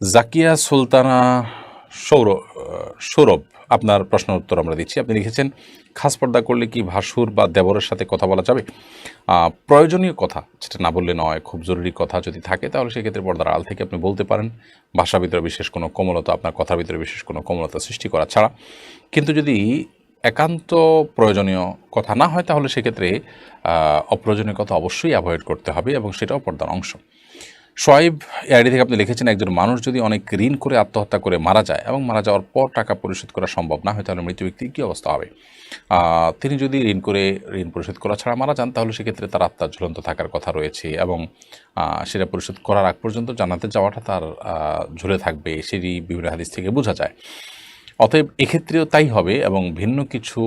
জাকিয়া সুলতানা সৌরভ, আপনার প্রশ্নের উত্তর আমরা দিচ্ছি। আপনি লিখেছেন, খাস পর্দা করলে কি ভাসুর বা দেবরের সাথে কথা বলা যাবে? প্রয়োজনীয় কথা, যেটা না বললে নয়, খুব জরুরি কথা যদি থাকে তাহলে সেক্ষেত্রে পর্দার আড়াল থেকে আপনি বলতে পারেন, ভাষার ভিতরে বিশেষ কোনো কোমলতা, আপনার কথার ভিতরে বিশেষ কোনো কোমলতা সৃষ্টি করা ছাড়া। কিন্তু যদি একান্ত প্রয়োজনীয় কথা না হয় তাহলে সেক্ষেত্রে অপ্রয়োজনীয় কথা অবশ্যই অ্যাভয়েড করতে হবে, এবং সেটাও পর্দার অংশ। সোয়াইব আইডি থেকে আপনি লিখেছেন, একজন মানুষ যদি অনেক ঋণ করে আত্মহত্যা করে মারা যায় এবং মারা যাওয়ার পর টাকা পরিশোধ করা সম্ভব না হয় তাহলে মৃত ব্যক্তির কী অবস্থা হবে? তিনি যদি ঋণ পরিশোধ করা ছাড়া মারা যান তাহলে সেক্ষেত্রে তার আত্মার ঝুলন্ত থাকার কথা রয়েছে, এবং সেটা পরিশোধ করার আগ পর্যন্ত জান্নাতে যাওয়াটা তার ঝুলে থাকবে, সেটি বিভিন্ন হাদিস থেকে বোঝা যায়। অতএব এক্ষেত্রেও তাই হবে, এবং ভিন্ন কিছু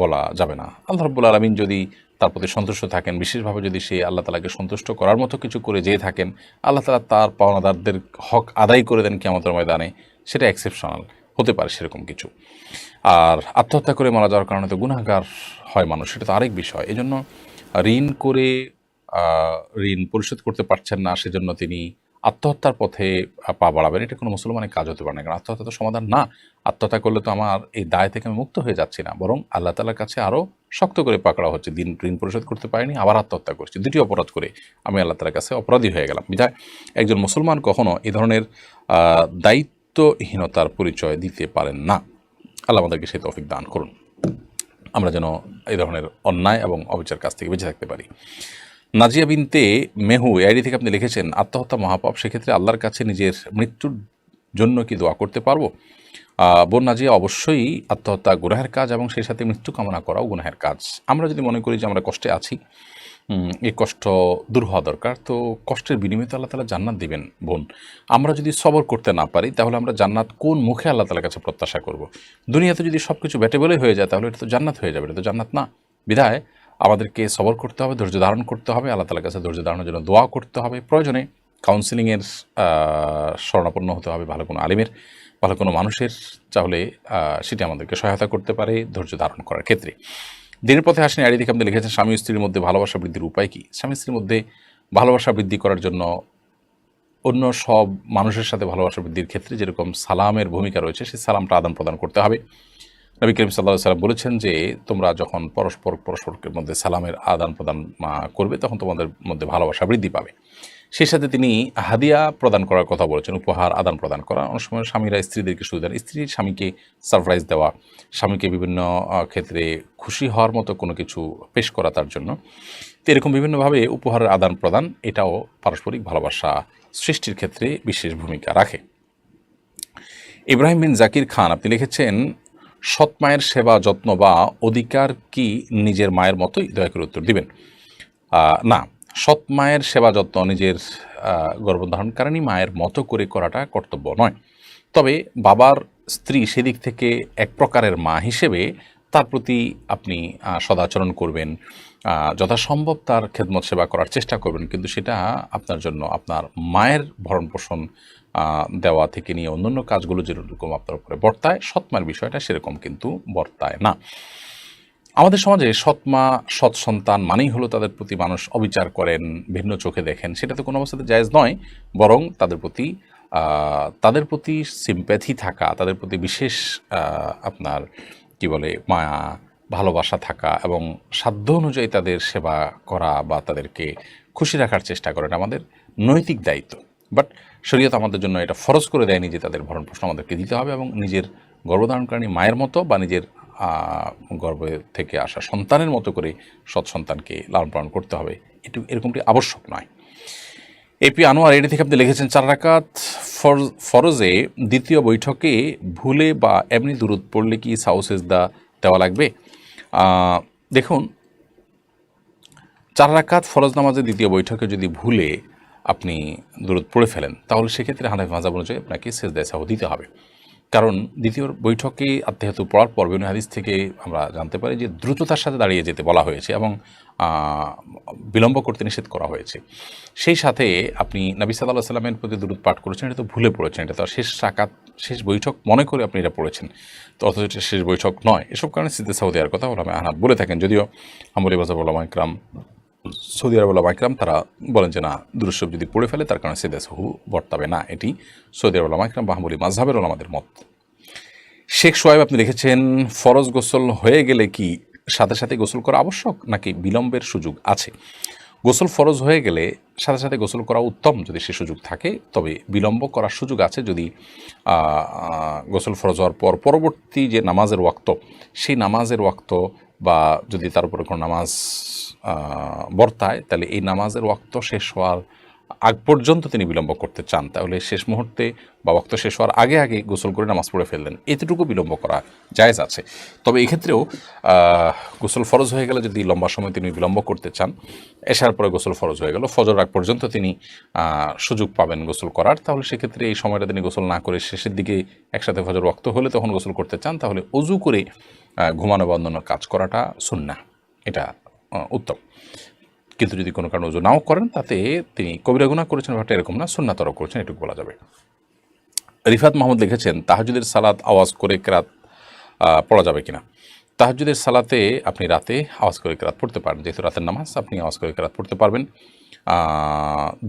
বলা যাবে না। আল্লাহ রাব্বুল আলামিন যদি তার প্রতি সন্তুষ্ট থাকেন, বিশেষভাবে যদি সে আল্লাহ তালাকে সন্তুষ্ট করার মতো কিছু করে যেয়ে থাকেন, আল্লাহ তালা তার পাওনাদারদের হক আদায় করে দেন কিয়ামতের ময়দানে, সেটা এক্সেপশনাল হতে পারে সেরকম কিছু। আর আত্মহত্যা করে মারা যাওয়ার কারণে তো গুনাহগার হয় মানুষ, সেটা তো আরেক বিষয়। এজন্য ঋণ করে ঋণ পরিশোধ করতে পারছেন না, সেজন্য তিনি আত্মহত্যার পথে পা বাড়াবেন, এটা কোনো মুসলমানের কাজ হতে পারে না। কারণ আত্মহত্যা তো সমাধান না। আত্মহত্যা করলে তো আমার এই দায় থেকে আমি মুক্ত হয়ে যাচ্ছি না, বরং আল্লাহ তালার কাছে আরও শক্ত করে পাকড়া হচ্ছে। ঋণ পরিশোধ করতে পারিনি, আবার আত্মহত্যা করছি, দুটি অপরাধ করে আমি আল্লাহ তালার কাছে অপরাধী হয়ে গেলাম। বিধায় একজন মুসলমান কখনো এই ধরনের দায়িত্বহীনতার পরিচয় দিতে পারেন না। আল্লাহ আমাদেরকে সেই তৌফিক দান করুন, আমরা যেন এই ধরনের অন্যায় এবং অবিচার কাছ থেকে বেঁচে থাকতে পারি। নাজিয়া বিনতে মেহু আইডি থেকে আপনি লিখেছেন, আত্মহত্যা মহাপাপ, সেক্ষেত্রে আল্লাহর কাছে নিজের মৃত্যুর জন্য কি দোয়া করতে পারবো? বোন নাজিয়া, অবশ্যই আত্মহত্যা গুনাহের কাজ, এবং সেই সাথে মৃত্যু কামনা করাও গুনাহের কাজ। আমরা যদি মনে করি যে আমরা কষ্টে আছি, এই কষ্ট দূর হওয়া দরকার, তো কষ্টের বিনিময়ে তো আল্লাহ তালা জান্নাত দিবেন। বোন, আমরা যদি সবর করতে না পারি তাহলে আমরা জান্নাত কোন মুখে আল্লাহ তালার কাছে প্রত্যাশা করব? দুনিয়াতে যদি সব কিছু ব্যাটেবলে হয়ে যায় তাহলে এটা তো জান্নাত হয়ে যাবে, এটা তো জান্নাত না। বিধায় আমাদেরকে সবর করতে হবে, ধৈর্য ধারণ করতে হবে, আল্লাহ তালার কাছে ধৈর্য ধারণের জন্য দোয়া করতে হবে, প্রয়োজনে কাউন্সিলিংয়ের শরণাপন্ন হতে হবে, ভালো কোনো আলিমের, ভালো কোনো মানুষের, তাহলে সেটি আমাদেরকে সহায়তা করতে পারে ধৈর্য ধারণ করার ক্ষেত্রে। দিনের পথে আসেন আইডি থেকে আপনি লিখেছেন, স্বামী স্ত্রীর মধ্যে ভালোবাসা বৃদ্ধির উপায় কী? স্বামী স্ত্রীর মধ্যে ভালোবাসা বৃদ্ধি করার জন্য অন্য সব মানুষের সাথে ভালোবাসা বৃদ্ধির ক্ষেত্রে যেরকম সালামের ভূমিকা রয়েছে, সেই সালামটা আদান প্রদান করতে হবে। নবী করিম সাল্লাল্লাহু আলাইহি ওয়াসাল্লাম বলেছেন যে, তোমরা যখন পরস্পরের মধ্যে সালামের আদান প্রদান করবে তখন তোমাদের মধ্যে ভালোবাসা বৃদ্ধি পাবে। সেই সাথে তিনি হাদিয়া প্রদান করার কথা বলেছেন, উপহার আদান প্রদান করা। অনেক সময় স্বামীরা স্ত্রীদেরকে সুবিধা দেন, স্ত্রীর স্বামীকে সারপ্রাইজ দেওয়া, স্বামীকে বিভিন্ন ক্ষেত্রে খুশি হওয়ার মতো কোনো কিছু পেশ করা তার জন্য। তো এরকম বিভিন্নভাবে উপহারের আদান প্রদান, এটাও পারস্পরিক ভালোবাসা সৃষ্টির ক্ষেত্রে বিশেষ ভূমিকা রাখে। ইব্রাহিম বিন জাকির খান, আপনি লিখেছেন, সৎ মায়ের সেবা যত্ন বা অধিকার কি নিজের মায়ের মতোই? দয়া করে উত্তর দিবেন। না, সৎ মায়ের সেবা যত্ন নিজের গর্ভধারণকারিণী মায়ের মতো করে করাটা কর্তব্য নয়। তবে বাবার স্ত্রী সেদিক থেকে এক প্রকারের মা হিসেবে তার প্রতি আপনি সদাচরণ করবেন, যথাসম্ভব তার খেদমত সেবা করার চেষ্টা করবেন, কিন্তু সেটা আপনার জন্য আপনার মায়ের ভরণ পোষণ দেওয়া থেকে নিয়ে অন্যান্য কাজগুলো যেরকম আপনার উপরে বর্তায়, সৎমার বিষয়টা সেরকম কিন্তু বর্তায় না। আমাদের সমাজে সৎমা সৎ সন্তান মানেই হলো তাদের প্রতি মানুষ অবিচার করেন, ভিন্ন চোখে দেখেন, সেটা তো কোনো অবস্থাতে জায়েজ নয়, বরং তাদের প্রতি সিম্প্যাথি থাকা, তাদের প্রতি বিশেষ আপনার কি বলে মায়া ভালোবাসা থাকা, এবং সাধ্য অনুযায়ী তাদের সেবা করা বা তাদেরকে খুশি রাখার চেষ্টা করা, এটা আমাদের নৈতিক দায়িত্ব। বাট শরীয়ত আমাদের জন্য এটা ফরজ করে দেয়নি যে তাদের ভরণ পোষণ আমাদেরকে দিতে হবে, এবং নিজের গর্ভধারণকারী মায়ের মতো বা নিজের গর্ভে থেকে আসা সন্তানের মতো করে সৎ সন্তানকে লালন পালন করতে হবে, এরকমটি আবশ্যক নয়। এপি আনোয়ার এডি থেকে আপনি লিখেছেন, 4 রাকাত ফরজে দ্বিতীয় বৈঠকে ভুলে বা এমনি দুরূদ পড়লে কি সাউ সেজদা দেওয়া লাগবে? দেখুন, 4 রাকাত ফরজ নামাজের দ্বিতীয় বৈঠকে যদি ভুলে আপনি দুরূদ পড়ে ফেলেন তাহলে সেক্ষেত্রে হানাফি মাযহাব অনুযায়ী আপনাকে সেজদায়ে সাহু দিতে হবে। কারণ দ্বিতীয় বৈঠকে আত্মাহিয়াতু পড়ার পর বিভিন্ন হাদিস থেকে আমরা জানতে পারি যে দ্রুততার সাথে দাঁড়িয়ে যেতে বলা হয়েছে, এবং বিলম্ব করতে নিষেধ করা হয়েছে। সেই সাথে আপনি নবী সাল্লাল্লাহু আলাইহি ওয়াসাল্লামের প্রতি দুরূদ পাঠ করেছেন, এটা তো ভুলে পড়েছেন, এটা তো শেষ বৈঠক মনে করে আপনি এটা পড়েছেন, তো অথচ এটা শেষ বৈঠক নয়। এসব কারণে সিজদা সাহু দেওয়ার কথা ওলামায়ে আহনাফ বলে থাকেন, যদিও হাম্বলী মাযহাব ওলামায়ে কেরাম সৌদি আরব ওলামা ইকরাম তারা বলেন যে না, দুরূদ শরীফ যদি পড়ে ফেলে তার কারণে সেদা সাহু বর্তাবে না। এটি সৌদি আরব ওলামা ইকরাম বা হাম্বলি মাযহাবের ওলামাদের মত। শেখ সোহাইব আপনি লিখেছেন, ফরজ গোসল হয়ে গেলে কি সাথে সাথে গোসল করা আবশ্যক নাকি বিলম্বের সুযোগ আছে? গোসল ফরজ হয়ে গেলে সাথে সাথে গোসল করা উত্তম যদি সে সুযোগ থাকে, তবে বিলম্ব করার সুযোগ আছে যদি গোসল ফরজ হওয়ার পর পরবর্তী যে নামাজের ওয়াক্ত, সেই নামাজের ওয়াক্ত বা যদি তার উপরে কোনো নামাজ বর্তায়, তাহলে এই নামাজের ওয়াক্ত শেষ হওয়ার আগ পর্যন্ত তিনি বিলম্ব করতে চান, তাহলে শেষ মুহূর্তে বা ওয়াক্ত শেষ হওয়ার আগে আগে গোসল করে নামাজ পড়ে ফেললেন, এতটুকু বিলম্ব করা জায়েজ আছে। তবে এক্ষেত্রেও গোসল ফরজ হয়ে গেলে যদি লম্বা সময় তিনি বিলম্ব করতে চান, এশার পরে গোসল ফরজ হয়ে গেল, ফজর আগ পর্যন্ত তিনি সুযোগ পাবেন গোসল করার, তাহলে সেক্ষেত্রে এই সময়টা তিনি গোসল না করে শেষের দিকে একসাথে ফজর ওয়াক্ত হলে তখন গোসল করতে চান, তাহলে অজু করে ঘুমানো বা অন্যান্য কাজ করাটা সুন্নাহ, এটা উত্তম। কিন্তু যদি কোনো কারণে ওযু নাও করেন, তাতে তিনি কবিরা গুনাহ করেছেন ব্যাপারটা এরকম না, সুন্নাতও করেছেন, এটুকু বলা যাবে। রিফাত মাহমুদ লিখেছেন, তাহাজ্জুদের সালাত আওয়াজ করে কেরাত পড়া যাবে কিনা? তাহাজ্জুদের সালাতে আপনি রাতে আওয়াজ করে কেরাত পড়তে পারেন, যেহেতু রাতের নামাজ আপনি আওয়াজ করে কেরাত পড়তে পারবেন।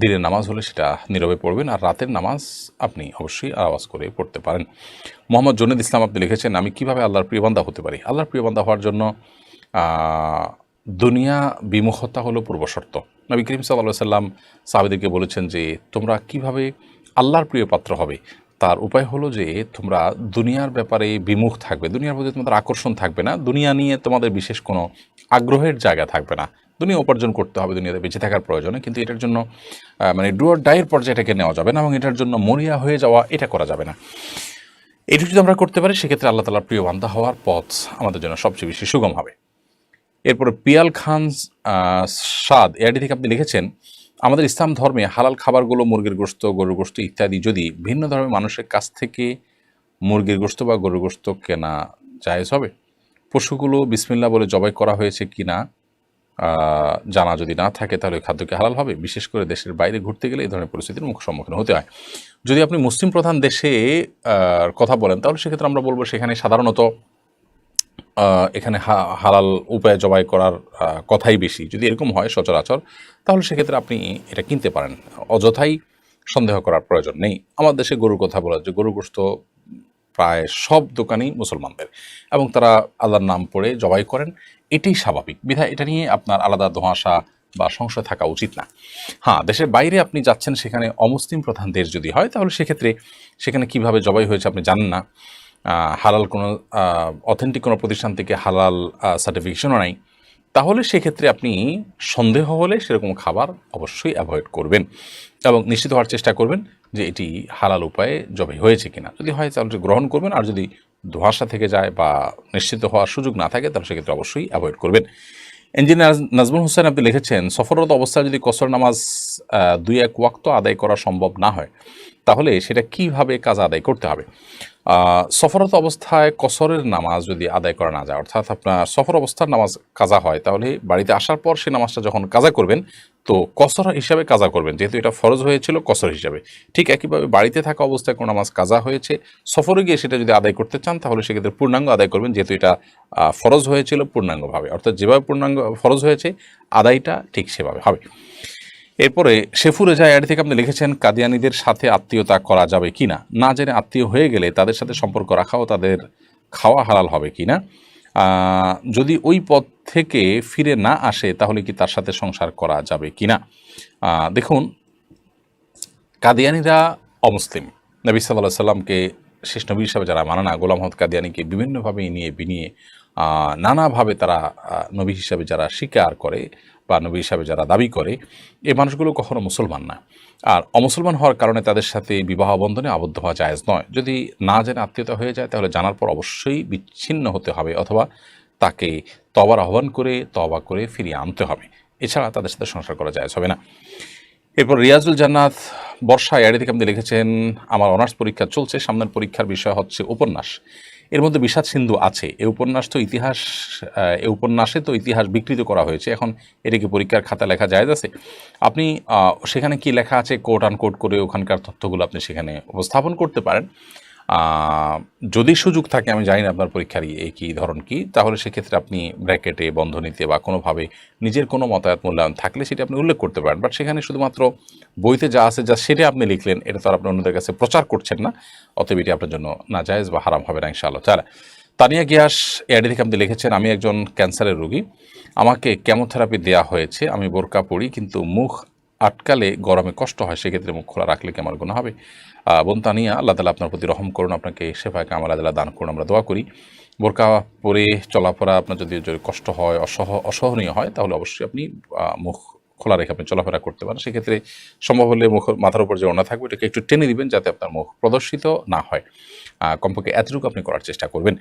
দিনের নামাজ হলে সেটা নীরবে পড়বেন, আর রাতের নামাজ আপনি অবশ্যই আওয়াজ করে পড়তে পারেন। মোহাম্মদ জুনেদ ইসলাম আপনি লিখেছেন, আমি কিভাবে আল্লাহর প্রিয় বান্দা হতে পারি? আল্লাহর প্রিয় বান্দা হওয়ার জন্য দুনিয়া বিমুখতা হলো পূর্বশর্ত। নবী করিম সাল্লাল্লাহু আলাইহি সাল্লাম সাহাবীদেরকে বলেছেন যে তোমরা কিভাবে আল্লাহর প্রিয় পাত্র হবে, তার উপায় হলো যে তোমরা দুনিয়ার ব্যাপারে বিমুখ থাকবে, দুনিয়ার প্রতি তোমাদের আকর্ষণ থাকবে না, দুনিয়া নিয়ে তোমাদের বিশেষ কোনো আগ্রহের জায়গা থাকবে না। দুনিয়া উপার্জন করতে হবে দুনিয়াতে বেঁচে থাকার প্রয়োজনে, কিন্তু এটার জন্য মানে ডু অর ডাইয়ের পর্যায়টাকে নেওয়া যাবে না, এবং এটার জন্য মরিয়া হয়ে যাওয়া এটা করা যাবে না। এটুকু যদি আমরা করতে পারি, সেক্ষেত্রে আল্লাহ তাআলার প্রিয় বান্দা হওয়ার পথ আমাদের জন্য সবচেয়ে বেশি সুগম হবে। এরপরে পিয়াল খান সাদ এআইডি থেকে আপনি লিখেছেন, আমাদের ইসলাম ধর্মে হালাল খাবারগুলো মুরগির গোশত, গরুর গোশত ইত্যাদি, যদি ভিন্ন ধর্মের মানুষের কাছ থেকে মুরগির গোশত বা গরুর গোশত কেনা জায়েজ হবে? পশুগুলো বিসমিল্লাহ বলে জবাই করা হয়েছে কিনা জানা যদি না থাকে, তাহলে খাদ্যকে হালাল হবে? বিশেষ করে দেশের বাইরে ঘুরতে গেলে এই ধরনের পরিস্থিতির সম্মুখীন হতে হয়। যদি আপনি মুসলিম প্রধান দেশে কথা বলেন, তাহলে সেক্ষেত্রে আমরা বলবো সেখানে সাধারণত এখানে হালাল উপায়ে জবাই করার কথাই বেশি। যদি এরকম হয় সচরাচর, তাহলে সেক্ষেত্রে আপনি এটা কিনতে পারেন, অযথাই সন্দেহ করার প্রয়োজন নেই। আমার দেশে গরুর কথা বলা, যে গরুর গোশত প্রায় সব দোকানই মুসলমানদের, এবং তারা আল্লাহর নাম পড়ে জবাই করেন, এটাই স্বাভাবিক। বিধায় এটা নিয়ে আপনার আলাদা ধোঁয়াশা বা সংশয় থাকা উচিত না। হ্যাঁ, দেশের বাইরে আপনি যাচ্ছেন, সেখানে অমুসলিম প্রধান দেশ যদি হয়, তাহলে সেক্ষেত্রে সেখানে কিভাবে জবাই হয়েছে আপনি জানেন না, হালাল কোনো অথেন্টিক কোনো প্রতিষ্ঠান থেকে হালাল সার্টিফিকেশনও নাই, তাহলে সেক্ষেত্রে আপনি সন্দেহ হলে সেরকম খাবার অবশ্যই অ্যাভয়েড করবেন এবং নিশ্চিত হওয়ার চেষ্টা করবেন যে এটি হালাল উপায়ে জবাই হয়েছে কিনা। যদি হয় তাহলে গ্রহণ করবেন, আর যদি ধোঁয়াশা থেকে যায় বা নিশ্চিত হওয়ার সুযোগ না থাকে, তাহলে সেক্ষেত্রে অবশ্যই অ্যাভয়েড করবেন। ইঞ্জিনিয়ার নাজমুল হোসেন আপনি লিখেছেন, সফররত অবস্থায় যদি কসর নামাজ 2-1 ওয়াক্ত আদায় করা সম্ভব না হয়, তাহলে সেটা কিভাবে কাজা আদায় করতে হবে? সফররত অবস্থায় কসরের নামাজ যদি আদায় করা না যায়, অর্থাৎ আপনার সফর অবস্থার নামাজ কাজা হয়, তাহলে বাড়িতে আসার পর সে নামাজটা যখন কাজা করবেন, তো কসর হিসাবে কাজা করবেন, যেহেতু এটা ফরজ হয়েছিল কসর হিসাবে। ঠিক একইভাবে বাড়িতে থাকা অবস্থায় কোনো নামাজ কাজা হয়েছে, সফরে গিয়ে সেটা যদি আদায় করতে চান, তাহলে সেক্ষেত্রে পূর্ণাঙ্গ আদায় করবেন, যেহেতু এটা ফরজ হয়েছিল পূর্ণাঙ্গভাবে, অর্থাৎ যেভাবে পূর্ণাঙ্গ ফরজ হয়েছে আদায়টা ঠিক সেভাবে হবে। এরপরে শেফুরে যায় আইডি থেকে আপনি লিখেছেন, কাদিয়ানীদের সাথে আত্মীয়তা করা যাবে কিনা? না জেনে আত্মীয় হয়ে গেলে তাদের সাথে সম্পর্ক রাখাও তাদের খাওয়া হালাল হবে কিনা? যদি ওই পথ থেকে ফিরে না আসে, তাহলে কি তার সাথে সংসার করা যাবে কিনা? দেখুন, কাদিয়ানীরা অমুসলিম। নবী সাল্লাল্লাহু আলাইহি সাল্লামকে শেষ নবী হিসাবে যারা মানে না, গোলাম আহমদ কাদিয়ানীকে বিভিন্নভাবে নিয়ে বিনিয়ে নানাভাবে তারা নবী হিসাবে যারা স্বীকার করে বা নবী হিসাবে যারা দাবি করে, এই মানুষগুলো কখনো মুসলমান না। আর অমুসলমান হওয়ার কারণে তাদের সাথে বিবাহ বন্ধনে আবদ্ধ হওয়া জায়েজ নয়। যদি না জেনে আত্মীয়তা হয়ে যায়, তাহলে জানার পর অবশ্যই বিচ্ছিন্ন হতে হবে, অথবা তাকে তওবার আহ্বান করে তওবা করে ফিরিয়ে আনতে হবে, এছাড়া তাদের সাথে সংসার করা জায়েজ হবে না। এরপর রিয়াজুল জান্নাত বর্ষা এআইডি থেকে আপনি লিখেছেন, আমার অনার্স পরীক্ষা চলছে, সামনের পরীক্ষার বিষয় হচ্ছে উপন্যাস। এর মধ্যে বিষাদ সিন্ধু আছে, এই উপন্যাসে তো ইতিহাস বিকৃত করা হয়েছে, এখন এটা কি পরীক্ষার খাতা লেখা জায়েজ আছে? আপনি সেখানে কি লেখা আছে কোট আনকোট করে ওখানকার তথ্যগুলো আপনি সেখানে উপস্থাপন করতে পারেন। যদি সুযোগ থাকে, আমি জানি না আপনার পরীক্ষার কী ধরন কী, তাহলে সেক্ষেত্রে আপনি ব্র্যাকেটে, বন্ধনীতে বা কোনোভাবে নিজের কোনো মতামত মূল্যায়ন থাকলে সেটা আপনি উল্লেখ করতে পারেন। বাট সেখানে শুধুমাত্র বইতে যা আছে যা সেটা আপনি লিখলেন, এটা তো আর আপনি অন্যদের কাছে প্রচার করছেন না, অতএব এটি আপনার জন্য নাজায়েজ বা হারাম হবে না ইনশাআল্লাহ তাআলা। তানিয়া গিয়াস এআইডি থেকে আপনি লিখেছেন, আমি একজন ক্যান্সারের রোগী, আমাকে কেমোথেরাপি দেওয়া হয়েছে, আমি বোরকা পরি কিন্তু মুখ আটকালে গরমে কষ্ট হয়, সেক্ষেত্রে মুখ খোলা রাখলে কি আমার গুনাহ হবে? বোন তানিয়া, আল্লাহ তাআলা আপনার প্রতি রহম করুন, আপনাকে শেফায়ে কামাল আল্লাহ তাআলা দান করুন, আমরা দোয়া করি। বোরকা পরে চলাফেরা আপনার যদি কষ্ট হয়, অসহনীয় হয়, তাহলে অবশ্যই আপনি মুখ খোলা রেখে আপনি চলাফেরা করতে পারেন। সেক্ষেত্রে সম্ভব হলে মাথার উপর যে ওড়না থাকবে এটাকে একটু টেনে দিবেন যাতে আপনার মুখ প্রদর্শিত না হয়। কমপক্ষে এতটুকু আপনি করার চেষ্টা করবেন।